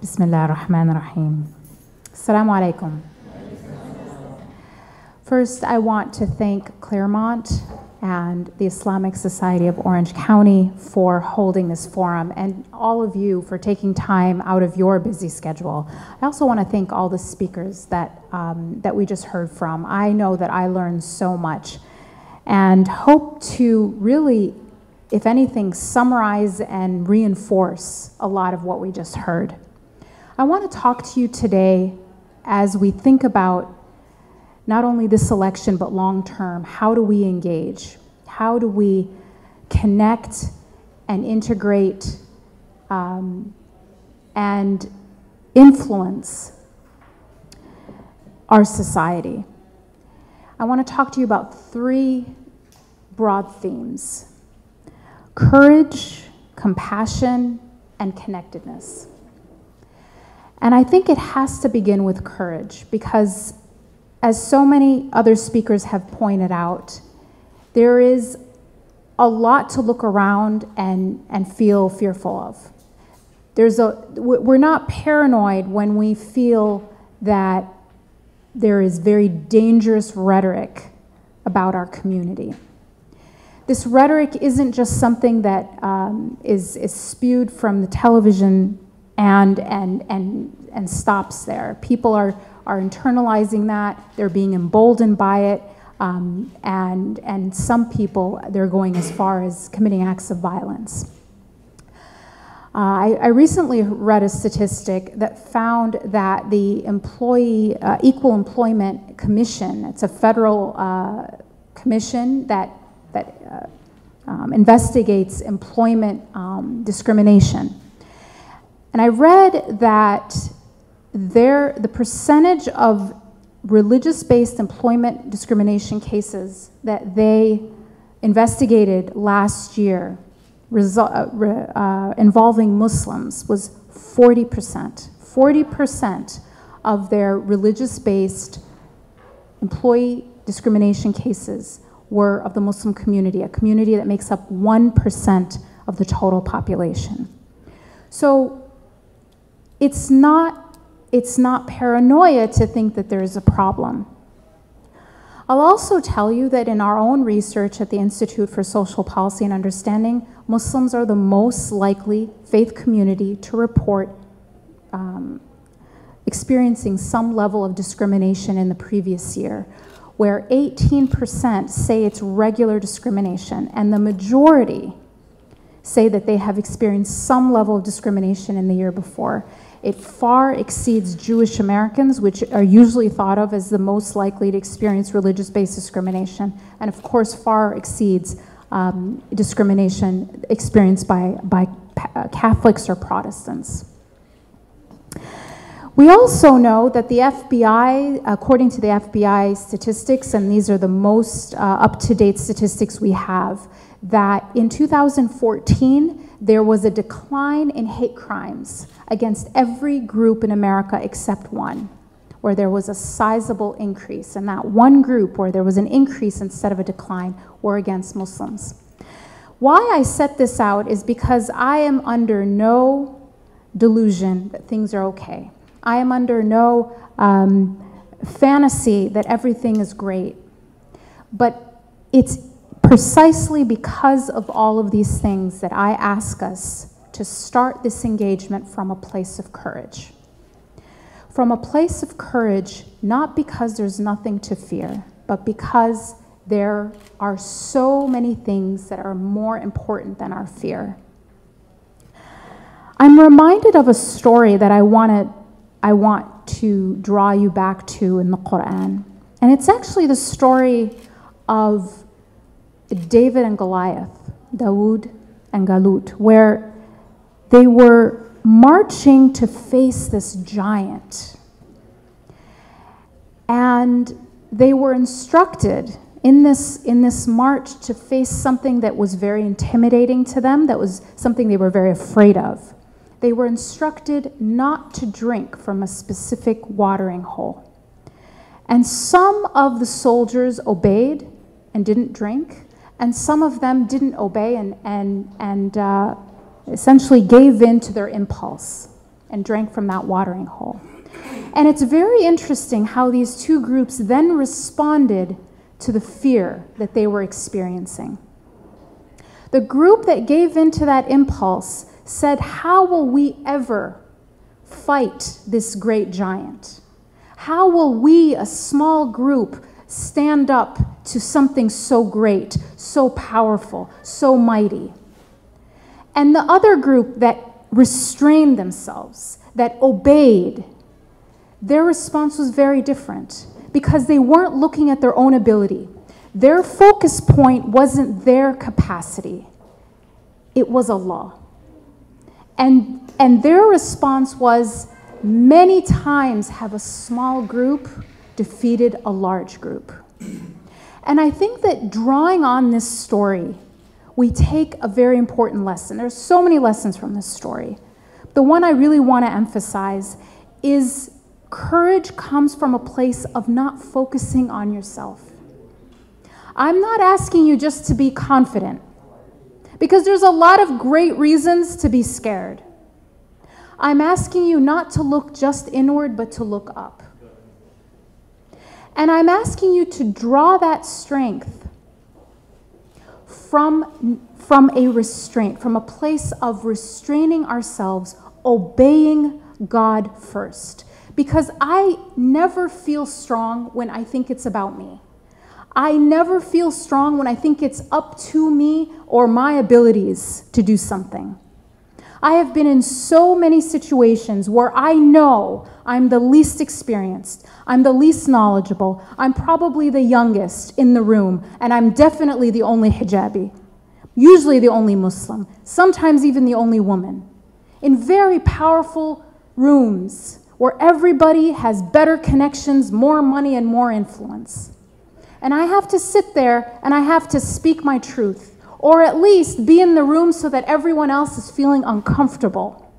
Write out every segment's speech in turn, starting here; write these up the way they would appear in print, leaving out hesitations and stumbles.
Bismillah ar-Rahman ar-Rahim. Assalamu alaikum. First, I want to thank Claremont and the Islamic Society of Orange County for holding this forum, and all of you for taking time out of your busy schedule. I also want to thank all the speakers that we just heard from. I know that I learned so much and hope to really, if anything, summarize and reinforce a lot of what we just heard. I want to talk to you today as we think about not only this election, but long term. How do we engage? How do we connect and integrate and influence our society? I want to talk to you about three broad themes: courage, compassion, and connectedness. And I think it has to begin with courage, because as so many other speakers have pointed out, there is a lot to look around and feel fearful of. We're not paranoid when we feel that there is very dangerous rhetoric about our community. This rhetoric isn't just something that is spewed from the television and stops there. People are internalizing that, they're being emboldened by it, and some people, they're going as far as committing acts of violence. I recently read a statistic that found that the Employee Equal Employment Commission, it's a federal commission that investigates employment discrimination. And I read that the percentage of religious-based employment discrimination cases that they investigated last year involving Muslims was 40%. 40% of their religious-based employee discrimination cases were of the Muslim community, a community that makes up 1% of the total population. So it's not paranoia to think that there is a problem. I'll also tell you that in our own research at the Institute for Social Policy and Understanding, Muslims are the most likely faith community to report experiencing some level of discrimination in the previous year, where 18% say it's regular discrimination, and the majority say that they have experienced some level of discrimination in the year before. It far exceeds Jewish Americans, which are usually thought of as the most likely to experience religious-based discrimination, and of course far exceeds discrimination experienced by Catholics or Protestants. We also know that the FBI, according to the FBI statistics, and these are the most up-to-date statistics we have, that in 2014, there was a decline in hate crimes against every group in America except one, where there was a sizable increase. And that one group where there was an increase instead of a decline were against Muslims. Why I set this out is because I am under no delusion that things are okay. I am under no fantasy that everything is great. But it's precisely because of all of these things that I ask us to start this engagement from a place of courage. From a place of courage, not because there's nothing to fear, but because there are so many things that are more important than our fear. I'm reminded of a story that I want to draw you back to in the Quran. And it's actually the story of David and Goliath, Dawood and Galut, where they were marching to face this giant. And they were instructed in this march to face something that was very intimidating to them, that was something they were very afraid of. They were instructed not to drink from a specific watering hole. And some of the soldiers obeyed and didn't drink, and some of them didn't obey and essentially gave in to their impulse and drank from that watering hole. And it's very interesting how these two groups then responded to the fear that they were experiencing. The group that gave into that impulse said, how will we ever fight this great giant? How will we, a small group, stand up to something so great, so powerful, so mighty? And the other group that restrained themselves, that obeyed, their response was very different because they weren't looking at their own ability. Their focus point wasn't their capacity. It was Allah. And their response was, many times have a small group defeated a large group. And I think that drawing on this story, we take a very important lesson. There's so many lessons from this story. The one I really want to emphasize is courage comes from a place of not focusing on yourself. I'm not asking you just to be confident, because there's a lot of great reasons to be scared. I'm asking you not to look just inward, but to look up. And I'm asking you to draw that strength from a restraint, from a place of restraining ourselves, obeying God first. Because I never feel strong when I think it's about me. I never feel strong when I think it's up to me or my abilities to do something. I have been in so many situations where I know I'm the least experienced, I'm the least knowledgeable, I'm probably the youngest in the room, and I'm definitely the only hijabi, usually the only Muslim, sometimes even the only woman, in very powerful rooms where everybody has better connections, more money, and more influence. And I have to sit there and I have to speak my truth, or at least be in the room so that everyone else is feeling uncomfortable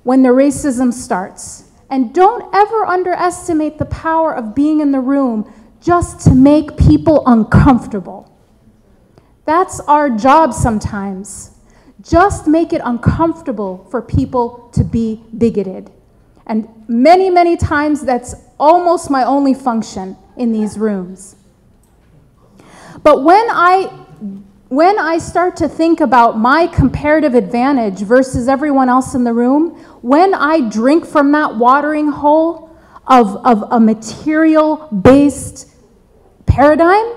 when the racism starts. And don't ever underestimate the power of being in the room just to make people uncomfortable. That's our job sometimes. Just make it uncomfortable for people to be bigoted. And many, many times that's almost my only function in these rooms. But when I start to think about my comparative advantage versus everyone else in the room, when I drink from that watering hole of a material-based paradigm,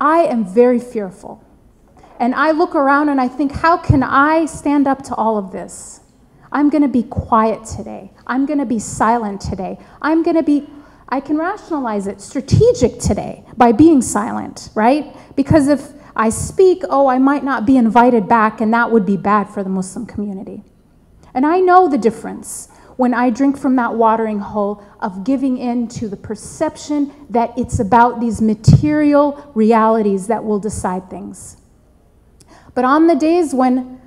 I am very fearful. And I look around and I think, how can I stand up to all of this? I'm going to be quiet today. I'm going to be silent today. I can rationalize it, strategic today by being silent, right? Because if I speak, I might not be invited back, and that would be bad for the Muslim community. And I know the difference when I drink from that watering hole of giving in to the perception that it's about these material realities that will decide things. But on the days when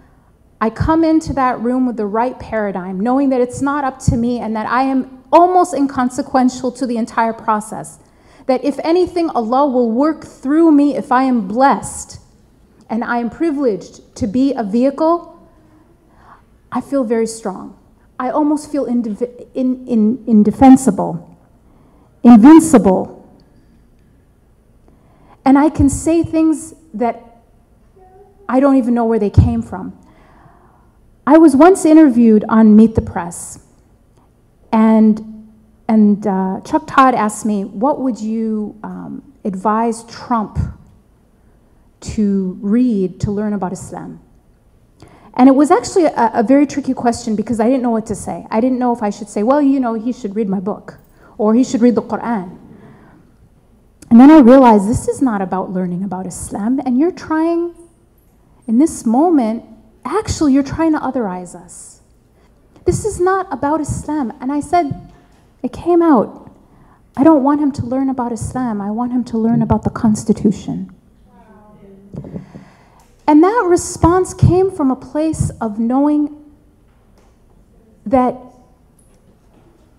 I come into that room with the right paradigm, knowing that it's not up to me and that I am almost inconsequential to the entire process, that if anything, Allah will work through me if I am blessed and I am privileged to be a vehicle, I feel very strong. I almost feel indefensible, invincible. And I can say things that I don't even know where they came from. I was once interviewed on Meet the Press, and Chuck Todd asked me, what would you advise Trump to read to learn about Islam? And it was actually a very tricky question because I didn't know what to say. I didn't know if I should say, well, he should read my book, or he should read the Quran. And then I realized this is not about learning about Islam, and you're trying, in this moment, actually you're trying to otherize us. This is not about Islam. And I said, it came out, I don't want him to learn about Islam, I want him to learn about the Constitution. Wow. And that response came from a place of knowing that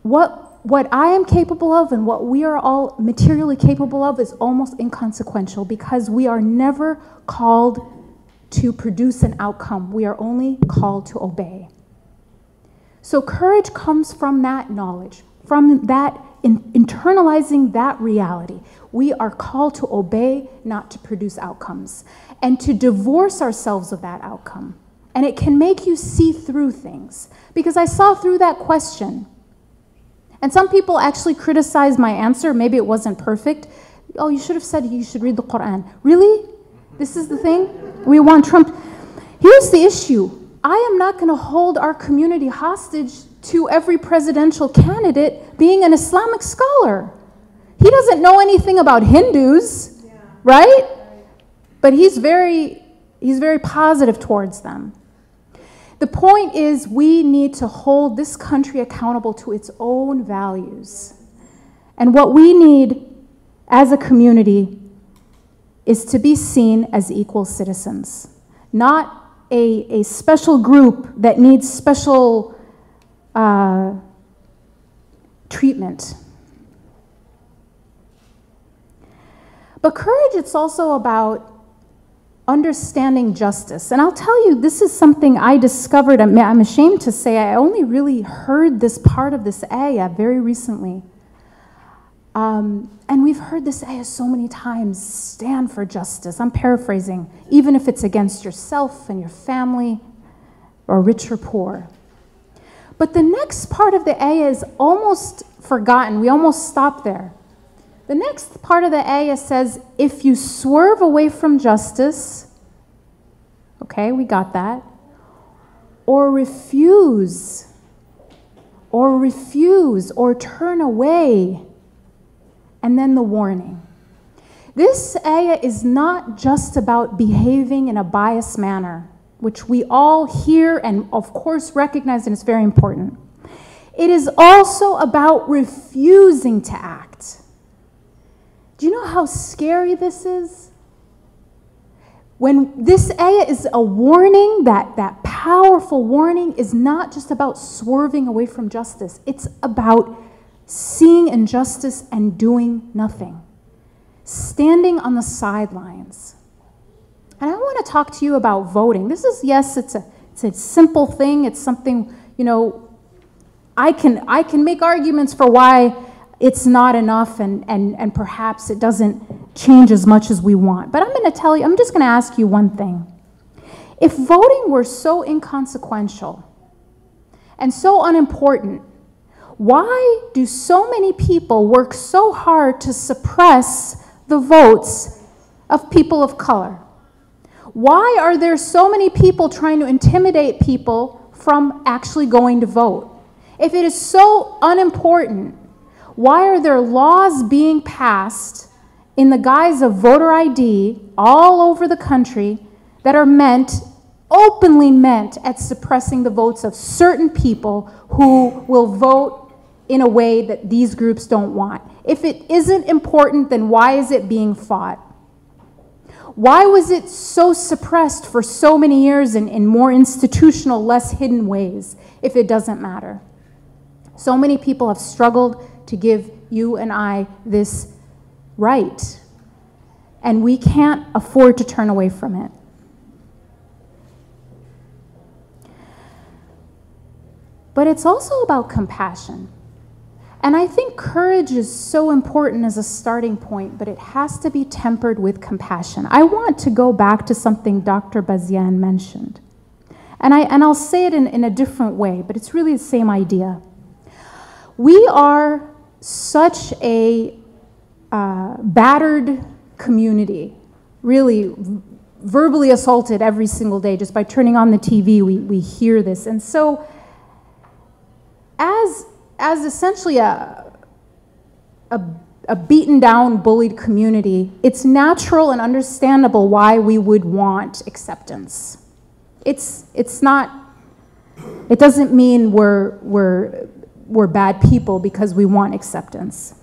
what I am capable of and what we are all materially capable of is almost inconsequential, because we are never called to produce an outcome. We are only called to obey. So courage comes from that knowledge, from that internalizing that reality. We are called to obey, not to produce outcomes, and to divorce ourselves of that outcome. And it can make you see through things. Because I saw through that question. And some people actually criticized my answer. Maybe it wasn't perfect. Oh, you should have said you should read the Quran. Really? This is the thing? We want Trump. Here's the issue. I am not going to hold our community hostage to every presidential candidate being an Islamic scholar. He doesn't know anything about Hindus, right? But he's very positive towards them. The point is, we need to hold this country accountable to its own values. And what we need as a community is to be seen as equal citizens, not a special group that needs special treatment. But courage, it's also about understanding justice. And I'll tell you, this is something I discovered. I'm ashamed to say I only really heard this part of this ayah very recently. And we've heard this ayah so many times, stand for justice. I'm paraphrasing, even if it's against yourself and your family, or rich or poor. But the next part of the ayah is almost forgotten. We almost stop there. The next part of the ayah says, if you swerve away from justice, okay, we got that, or refuse, or turn away, and then the warning. This ayah is not just about behaving in a biased manner, which we all hear and of course recognize, and it's very important. It is also about refusing to act. Do you know how scary this is? When this ayah is a warning, that powerful warning is not just about swerving away from justice. It's about seeing injustice and doing nothing. Standing on the sidelines. And I want to talk to you about voting. This is, yes, it's a simple thing. It's something, you know, I can make arguments for why it's not enough and perhaps it doesn't change as much as we want. But I'm going to tell you, I'm just going to ask you one thing. If voting were so inconsequential and so unimportant, why do so many people work so hard to suppress the votes of people of color? Why are there so many people trying to intimidate people from actually going to vote? If it is so unimportant, why are there laws being passed in the guise of voter ID all over the country that are openly meant at suppressing the votes of certain people who will vote in a way that these groups don't want? If it isn't important, then why is it being fought? Why was it so suppressed for so many years in more institutional, less hidden ways, if it doesn't matter? So many people have struggled to give you and I this right, and we can't afford to turn away from it. But it's also about compassion. And I think courage is so important as a starting point, but it has to be tempered with compassion. I want to go back to something Dr. Bazian mentioned. And I'll say it in a different way, but it's really the same idea. We are such a battered community, really verbally assaulted every single day. Just by turning on the TV, we hear this. And so as essentially a beaten down, bullied community, it's natural and understandable why we would want acceptance. It doesn't mean we're bad people because we want acceptance.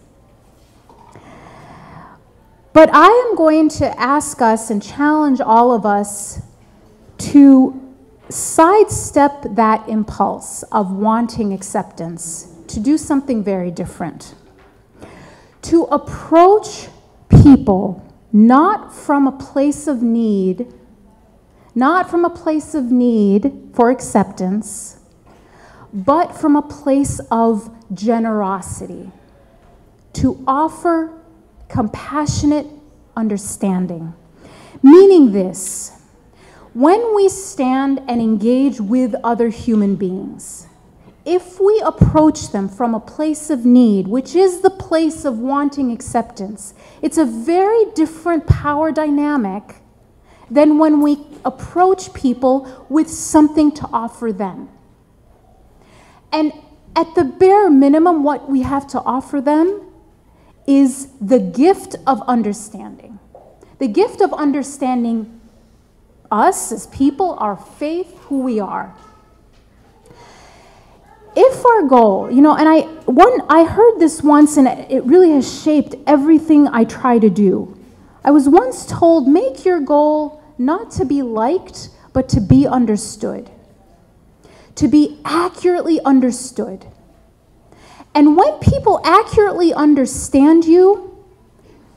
But I am going to ask us and challenge all of us to sidestep that impulse of wanting acceptance, to do something very different. To approach people not from a place of need, not from a place of need for acceptance, but from a place of generosity, to offer compassionate understanding. Meaning this, when we stand and engage with other human beings, if we approach them from a place of need, which is the place of wanting acceptance, it's a very different power dynamic than when we approach people with something to offer them. And at the bare minimum, what we have to offer them is the gift of understanding. The gift of understanding us as people, our faith, who we are. If our goal, and I heard this once and it really has shaped everything I try to do. I was once told, make your goal not to be liked, but to be understood. To be accurately understood. And when people accurately understand you,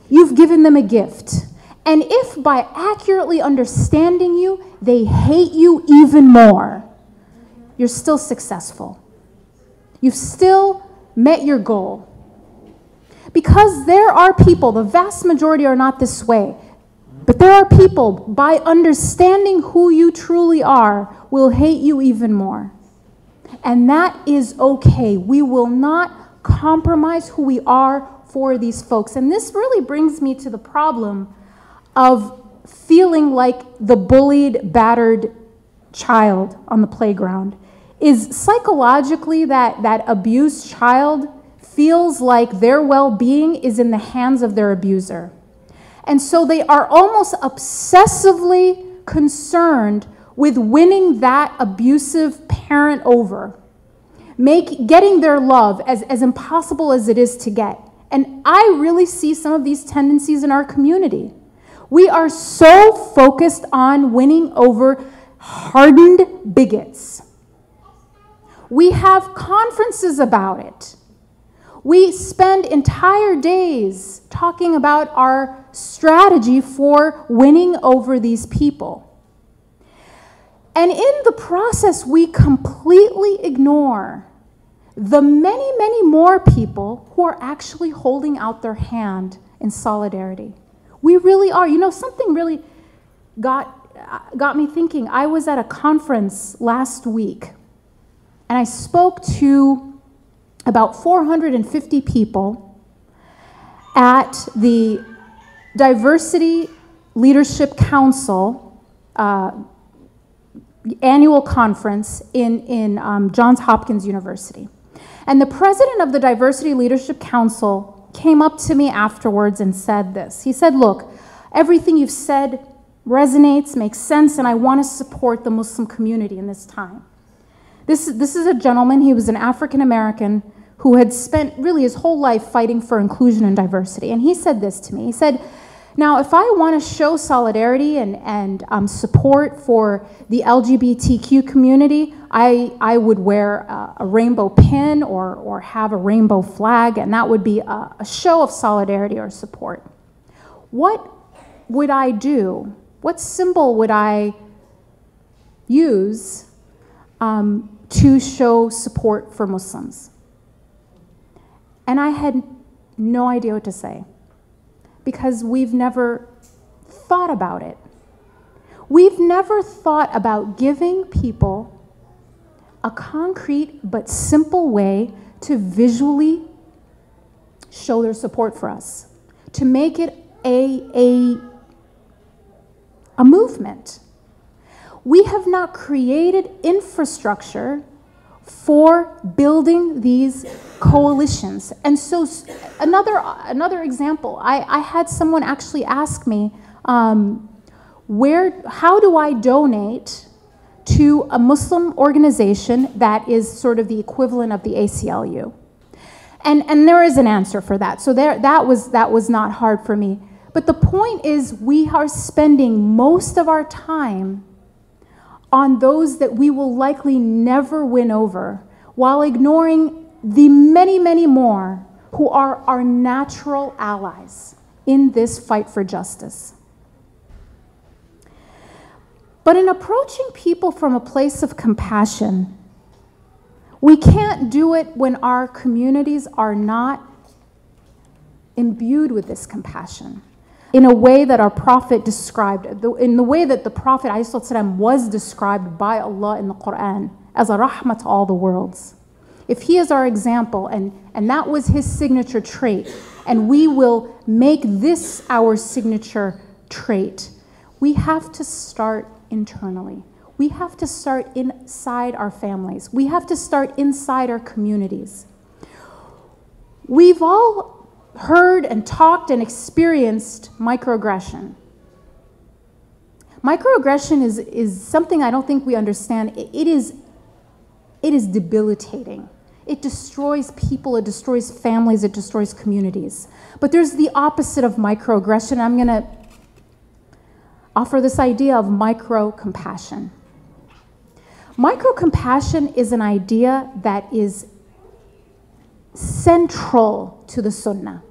you've given them a gift. And if by accurately understanding you, they hate you even more, you're still successful. You've still met your goal. Because there are people, the vast majority are not this way, but there are people, by understanding who you truly are, will hate you even more. And that is okay. We will not compromise who we are for these folks. And this really brings me to the problem of feeling like the bullied, battered child on the playground. Is psychologically that abused child feels like their well-being is in the hands of their abuser. And so they are almost obsessively concerned with winning that abusive parent over, getting their love as impossible as it is to get. And I really see some of these tendencies in our community. We are so focused on winning over hardened bigots. We have conferences about it. We spend entire days talking about our strategy for winning over these people. And in the process, we completely ignore the many, many more people who are actually holding out their hand in solidarity. We really are. Something really got me thinking. I was at a conference last week, and I spoke to about 450 people at the Diversity Leadership Council annual conference in Johns Hopkins University. And the president of the Diversity Leadership Council came up to me afterwards and said this. He said, look, everything you've said resonates, makes sense, and I want to support the Muslim community in this time. This is a gentleman, he was an African American who had spent really his whole life fighting for inclusion and diversity. And he said this to me. He said, now, if I want to show solidarity and support for the LGBTQ community, I would wear a rainbow pin or have a rainbow flag, and that would be a show of solidarity or support. What would I do? What symbol would I use to show support for Muslims? And I had no idea what to say, because we've never thought about it. We've never thought about giving people a concrete but simple way to visually show their support for us, to make it a movement. We have not created infrastructure for building these coalitions. And so another example, I had someone actually ask me, how do I donate to a Muslim organization that is sort of the equivalent of the ACLU? And there is an answer for that. So that was not hard for me. But the point is, we are spending most of our time on those that we will likely never win over, while ignoring the many, many more who are our natural allies in this fight for justice. But in approaching people from a place of compassion, We can't do it when our communities are not imbued with this compassion in a way that our Prophet described, in the way that the Prophet ﷺ was described by Allah in the Quran as a rahmah to all the worlds. If he is our example, and that was his signature trait, and we will make this our signature trait, we have to start internally. We have to start inside our families. We have to start inside our communities. We've all heard and talked and experienced microaggression. Microaggression is something I don't think we understand. It is debilitating. It destroys people, it destroys families, it destroys communities. But there's the opposite of microaggression. I'm going to offer this idea of micro-compassion. Micro-compassion is an idea that is central to the Sunnah.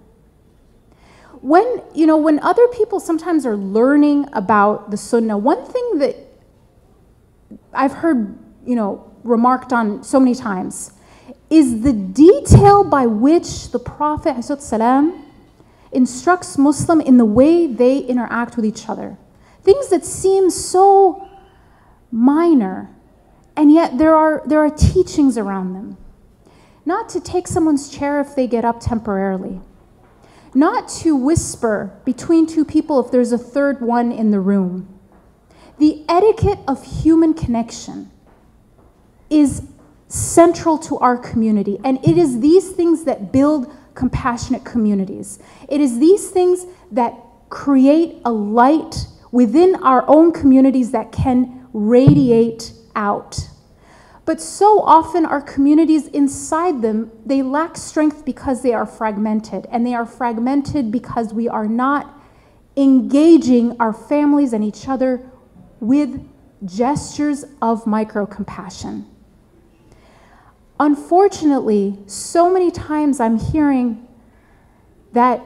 When other people sometimes are learning about the Sunnah, one thing that I've heard, remarked on so many times is the detail by which the Prophet ﷺ instructs Muslims in the way they interact with each other. Things that seem so minor, and yet there are teachings around them. Not to take someone's chair if they get up temporarily. Not to whisper between two people if there's a third one in the room. The etiquette of human connection is central to our community, and it is these things that build compassionate communities. It is these things that create a light within our own communities that can radiate out. But so often our communities inside them, they lack strength because they are fragmented, and they are fragmented because we are not engaging our families and each other with gestures of micro-compassion. Unfortunately, so many times I'm hearing that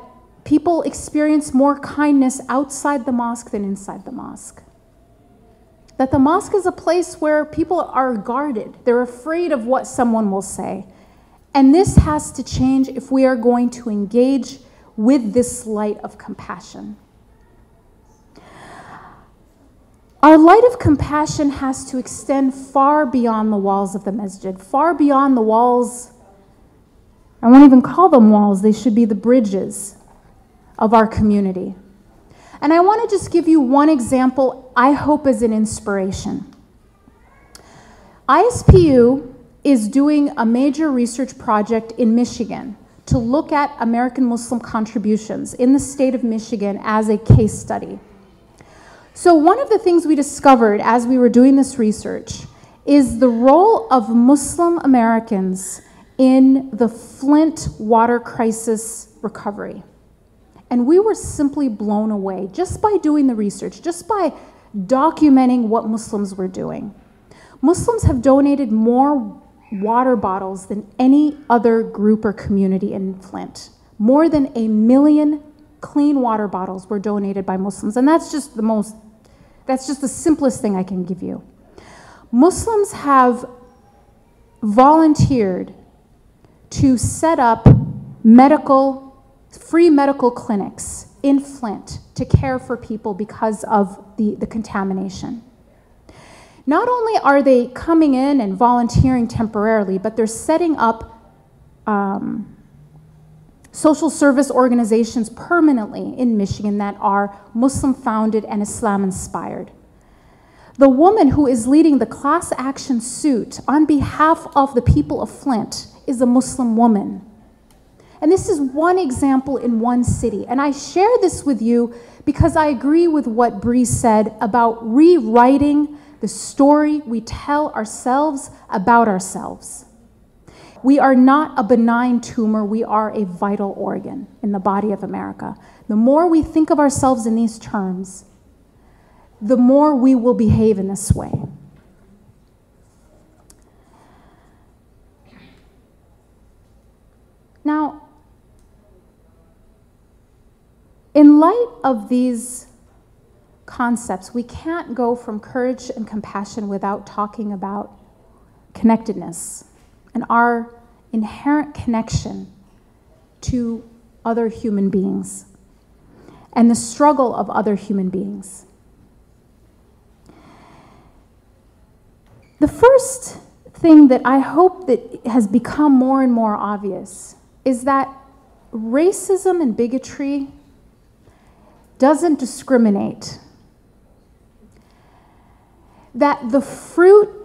people experience more kindness outside the mosque than inside the mosque. That the mosque is a place where people are guarded. They're afraid of what someone will say. And this has to change if we are going to engage with this light of compassion. Our light of compassion has to extend far beyond the walls of the masjid, far beyond the walls. I won't even call them walls, they should be the bridges of our community. And I want to just give you one example, I hope as an inspiration. ISPU is doing a major research project in Michigan to look at American Muslim contributions in the state of Michigan as a case study. So one of the things we discovered as we were doing this research is the role of Muslim Americans in the Flint water crisis recovery. And we were simply blown away just by doing the research, just by documenting what Muslims were doing. Muslims have donated more water bottles than any other group or community in Flint. More than 1 million clean water bottles were donated by Muslims, and that's just the simplest thing I can give you. Muslims have volunteered to set up free medical clinics in Flint to care for people because of the contamination. Not only are they coming in and volunteering temporarily, but they're setting up social service organizations permanently in Michigan that are Muslim-founded and Islam-inspired. The woman who is leading the class action suit on behalf of the people of Flint is a Muslim woman. And this is one example in one city. And I share this with you because I agree with what Bree said about rewriting the story we tell ourselves about ourselves. We are not a benign tumor, we are a vital organ in the body of America. The more we think of ourselves in these terms, the more we will behave in this way. Now, in light of these concepts, we can't go from courage and compassion without talking about connectedness and our inherent connection to other human beings and the struggle of other human beings. The first thing that I hope that has become more and more obvious is that racism and bigotry doesn't discriminate. That the fruit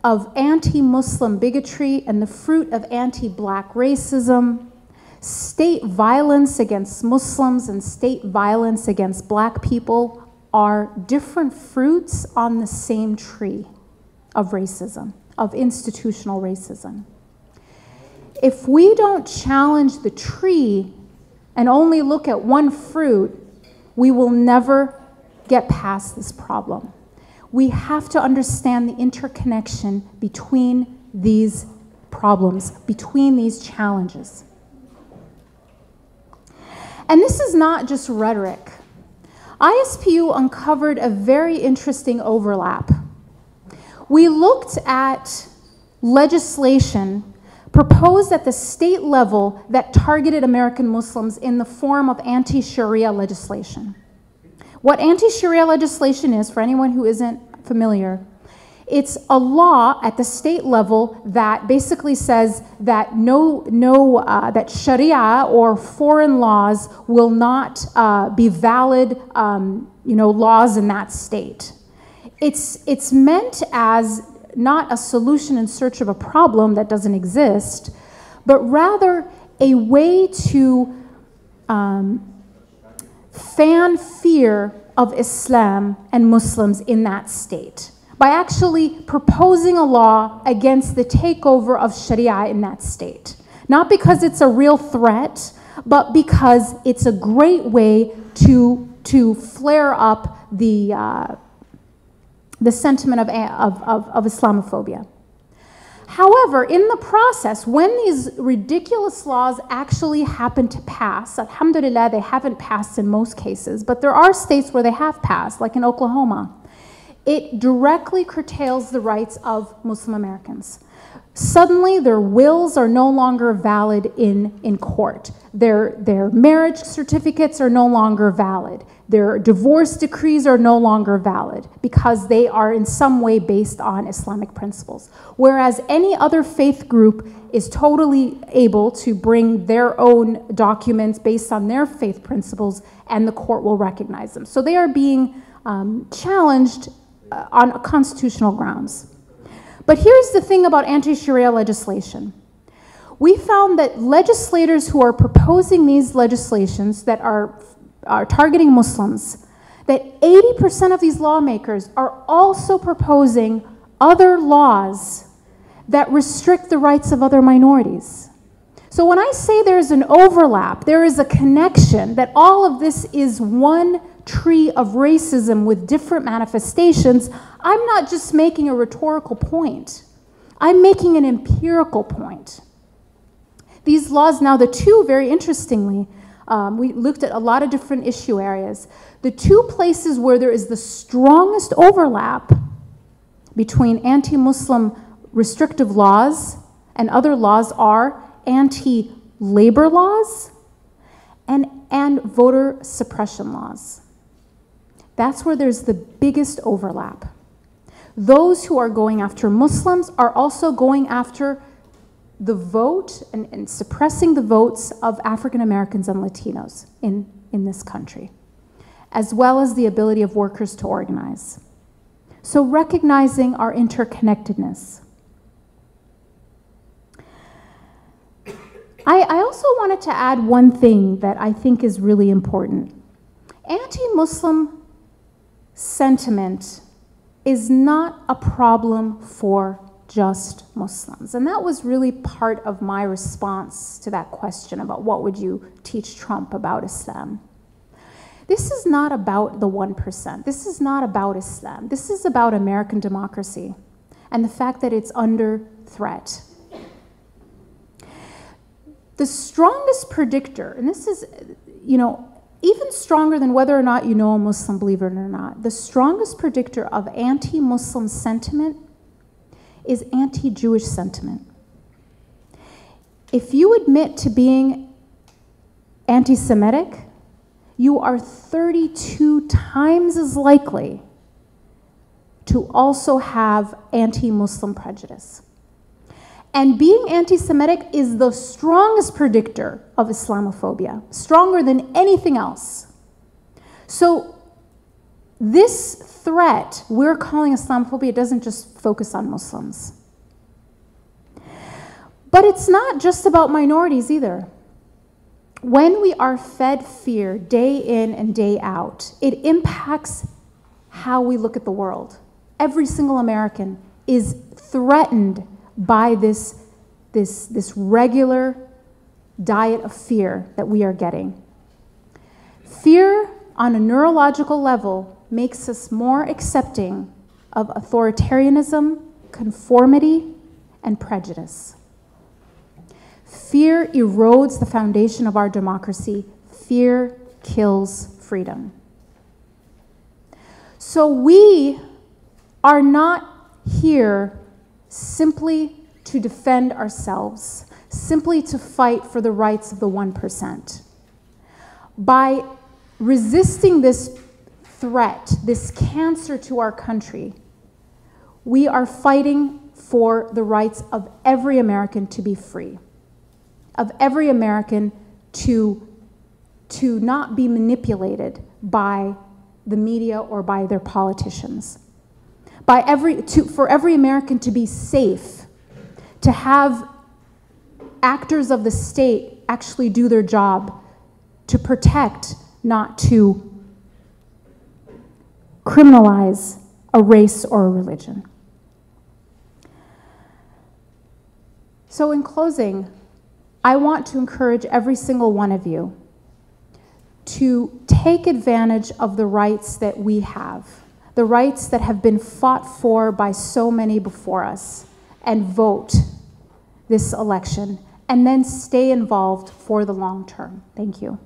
of anti-Muslim bigotry and the fruit of anti-black racism, state violence against Muslims and state violence against black people are different fruits on the same tree of racism, of institutional racism. If we don't challenge the tree and only look at one fruit, we will never get past this problem. We have to understand the interconnection between these problems, between these challenges. And this is not just rhetoric. ISPU uncovered a very interesting overlap. We looked at legislation proposed at the state level that targeted American Muslims in the form of anti-Sharia legislation. What anti-Sharia legislation is, for anyone who isn't familiar, it's a law at the state level that basically says that that Sharia or foreign laws will not be valid, laws in that state. It's meant as not a solution in search of a problem that doesn't exist, but rather a way to fan fear of Islam and Muslims in that state by actually proposing a law against the takeover of Sharia in that state. Not because it's a real threat, but because it's a great way to flare up the sentiment of Islamophobia. However, in the process, when these ridiculous laws actually happen to pass, alhamdulillah, they haven't passed in most cases, but there are states where they have passed, like in Oklahoma, it directly curtails the rights of Muslim Americans. Suddenly, their wills are no longer valid in court. Their marriage certificates are no longer valid. Their divorce decrees are no longer valid because they are in some way based on Islamic principles. Whereas any other faith group is totally able to bring their own documents based on their faith principles, and the court will recognize them. So they are being challenged on constitutional grounds. But here's the thing about anti-Sharia legislation. We found that legislators who are proposing these legislations that are targeting Muslims, that 80% of these lawmakers are also proposing other laws that restrict the rights of other minorities. So when I say there's an overlap, there is a connection, that all of this is one tree of racism with different manifestations, I'm not just making a rhetorical point. I'm making an empirical point. These laws, now the two, very interestingly, we looked at a lot of different issue areas. The two places where there is the strongest overlap between anti-Muslim restrictive laws and other laws are anti-labor laws and voter suppression laws. That's where there's the biggest overlap. Those who are going after Muslims are also going after the vote and suppressing the votes of African Americans and Latinos in this country, as well as the ability of workers to organize. So recognizing our interconnectedness. I also wanted to add one thing that I think is really important. Anti-Muslim sentiment is not a problem for just Muslims. And that was really part of my response to that question about what would you teach Trump about Islam. This is not about the 1%. This is not about Islam. This is about American democracy and the fact that it's under threat. The strongest predictor, and this is, even stronger than whether or not you know a Muslim, believe it or not, the strongest predictor of anti-Muslim sentiment is anti-Jewish sentiment. if you admit to being anti-Semitic, you are 32 times as likely to also have anti-Muslim prejudice. And being anti-Semitic is the strongest predictor of Islamophobia, stronger than anything else. So this threat we're calling Islamophobia doesn't just focus on Muslims. But it's not just about minorities either. When we are fed fear day in and day out, it impacts how we look at the world. Every single American is threatened by this regular diet of fear that we are getting. Fear on a neurological level makes us more accepting of authoritarianism, conformity, and prejudice. Fear erodes the foundation of our democracy. Fear kills freedom. So we are not here simply to defend ourselves, simply to fight for the rights of the 1%. By resisting this threat, this cancer to our country, we are fighting for the rights of every American to be free, of every American to not be manipulated by the media or by their politicians. For every American to be safe, to have actors of the state actually do their job to protect, not to criminalize a race or a religion. So in closing, I want to encourage every single one of you to take advantage of the rights that we have, the rights that have been fought for by so many before us, and vote this election, and then stay involved for the long term. Thank you.